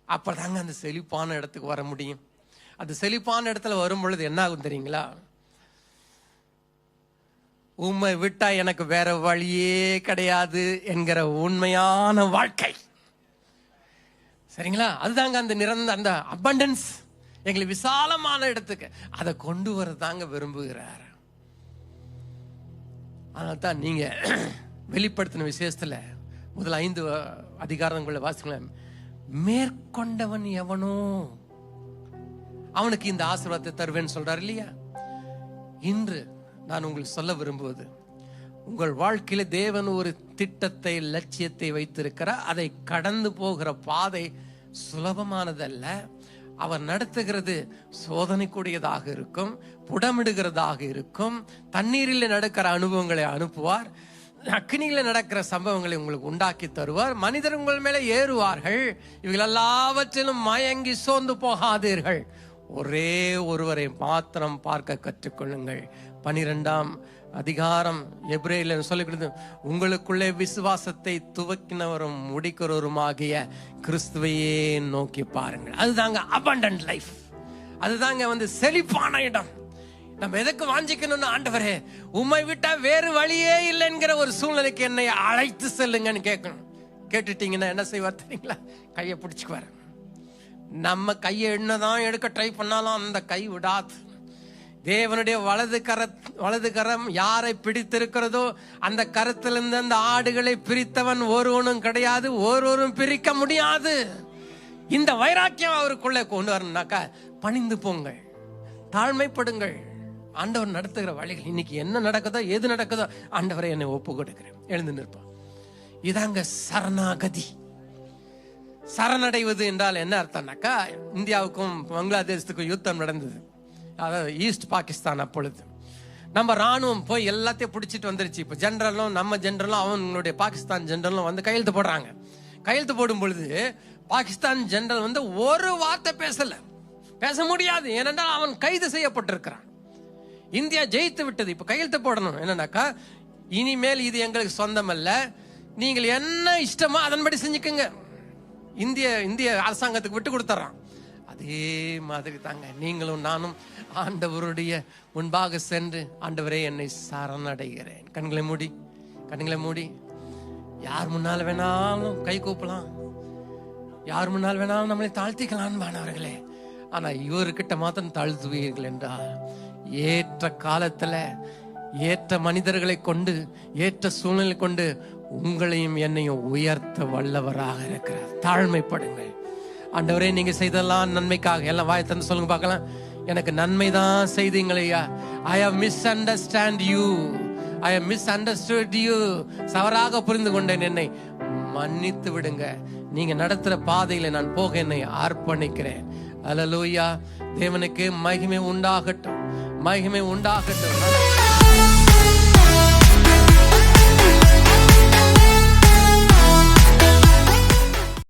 அப்பதாங்க அந்த செழிப்பான இடத்துக்கு வர முடியும். அந்த செழிப்பான இடத்துல வரும் பொழுது என்ன ஆகும் தெரியுங்களா? உம்மை விட்டா எனக்கு வேற வழியே கிடையாது என்கிற உண்மையான வாழ்க்கை. சரிங்களா? அதுதாங்க அந்த அந்த அபண்டன்ஸ், எங்களுக்கு விசாலமான இடத்துக்கு அதை கொண்டு வரதாங்க விரும்புகிறார். அதனால தான் நீங்க வெளிப்படுத்தின விசேஷத்துல முதல் 5 அதிகாரங்களை வாசிக்கலாம். மேற்கொண்டவன் எவனோ அவனுக்கு இந்த ஆசீர்வாதத்தை தருவேன்னு சொல்றாரு இல்லையா? இன்று நான் உங்களுக்கு சொல்ல விரும்புவது, உங்கள் வாழ்க்கையில தேவன் ஒரு திட்டத்தை, லட்சியத்தை வைத்திருக்கிறார். அதை கடந்து போகிற பாதை சுலபமானதல்ல. அவர் நடத்துகிறது சோதனைக்குரியதாக இருக்கும், புடமிடுகிறதாக இருக்கும். தண்ணீரில் நடக்கிற அனுபவங்களை அனுப்புவார், அக்னியில நடக்கிற சம்பவங்களை உங்களுக்கு உண்டாக்கி தருவார். மனிதர் உங்கள் மேலே ஏறுவார்கள். இவர்கள் எல்லாவற்றிலும் மயங்கி சோர்ந்து போகாதீர்கள். ஒரே ஒருவரை மாத்திரம் பார்க்க கற்றுக்கொள்ளுங்கள். 12ஆம் அதிகாரம் எபிரேயர்ல சொல்லுகிறது, உங்களுக்குள்ளே விசுவாசத்தை துவக்கினவரும் முடிக்கிறவருமாகிய கிறிஸ்துவையே நோக்கி பாருங்கள். அதுதாங்க abundant லைஃப். அதுதாங்க செழிப்பான இடம். நம்ம எதுக்கு வாஞ்சிக்கணும்னு, ஆண்டவரே உம்மை விட்டா வேறு வழியே இல்லை என்கிற ஒரு சூழ்நிலைக்கு என்னை அழைத்து செல்லுங்கன்னு கேட்கணும். கேட்டுட்டீங்கன்னா என்ன செய்வார் தெரியுங்களா? கையை பிடிச்சுக்குவார். நம்ம கையை என்னதான் எடுக்க ட்ரை பண்ணாலும் அந்த கை விடாது. தேவனுடைய வலது கரம் யாரை பிடித்திருக்கிறதோ அந்த கரத்திலிருந்து அந்த ஆடுகளை பிரித்தவன் ஒருவனும் கிடையாது, ஒருவரும் பிரிக்க முடியாது. இந்த வைராக்கியம் அவருக்குள்ளே கொண்டு வரணும்னாக்கா பணிந்து போங்கள், தாழ்மைப்படுங்கள். ஆண்டவர் நடத்துகிற வழிகள், இன்னைக்கு என்ன நடக்குதோ எது நடக்குதோ, ஆண்டவரை என்னை ஒப்பு கொடுக்கிறேன், எழுந்து நிற்போம். இதாங்க சரணாகதி. சரணடைவது என்றால் என்ன அர்த்தம்னாக்கா, இந்தியாவுக்கும் பங்களாதேசத்துக்கும் யுத்தம் நடந்தது, அதாவது ஈஸ்ட் பாகிஸ்தான். அப்பொழுது நம்ம ராணுவம் போய் எல்லாத்தையும் பிடிச்சிட்டு வந்துருச்சு. இப்போ ஜெனரலும் நம்ம ஜெனரலும் அவங்களுடைய பாகிஸ்தான் ஜெனரலும் கையெழுத்து போடுறாங்க. கையெழுத்து போடும் பொழுது பாகிஸ்தான் ஜெனரல் ஒரு வார்த்தை பேச முடியாது. ஏனென்றால் அவன் கைது செய்யப்பட்டிருக்கிறான். இந்தியா ஜெயித்து விட்டது. இப்ப கையெழுத்து போடணும். என்னன்னாக்கா, இனிமேல் இது எங்களுக்கு சொந்தம் அல்ல, நீங்கள் என்ன இஷ்டமோ அதன்படி செஞ்சுக்கோங்க. இந்திய அரசாங்கத்துக்கு விட்டு கொடுத்துறான். அதே மாதிரி தாங்க நீங்களும் நானும் ஆண்டவருடைய முன்பாக சென்று, ஆண்டவரே என்னை சரணடைகிறேன். கண்களை மூடி யார் முன்னால் வேணாலும் கை கூப்பலாம், யார் முன்னால் வேணாலும் நம்மளை தாழ்த்திக்கலாம் மாணவர்களே. ஆனா இவர்கிட்ட மாத்திரம் தாழ்த்துவீர்கள் என்றால், ஏற்ற காலத்துல ஏற்ற மனிதர்களை கொண்டு, ஏற்ற சூழ்நிலை கொண்டு உங்களையும் என்னையும் உயர்த்த வல்லவராக இருக்கிறார். தாழ்மைப்படுங்கள். ஆண்டவரே நீங்க செய்தெல்லாம் நன்மைக்காக. எல்லாம் வாய் தந்து சொல்லுங்க பார்க்கலாம். எனக்கு நன்மை தான் செய்தீங்களையா. I have misunderstood you. I have misunderstood you. சவறாக புரிந்து கொண்டேன், என்னை மன்னித்து விடுங்க. நீங்க நடத்துற பாதையில நான் போக என்னை அர்ப்பணிக்கிறேன். அல்லேலூயா. தேவனுக்கு மகிமை உண்டாகட்டும், மகிமை உண்டாகட்டும்.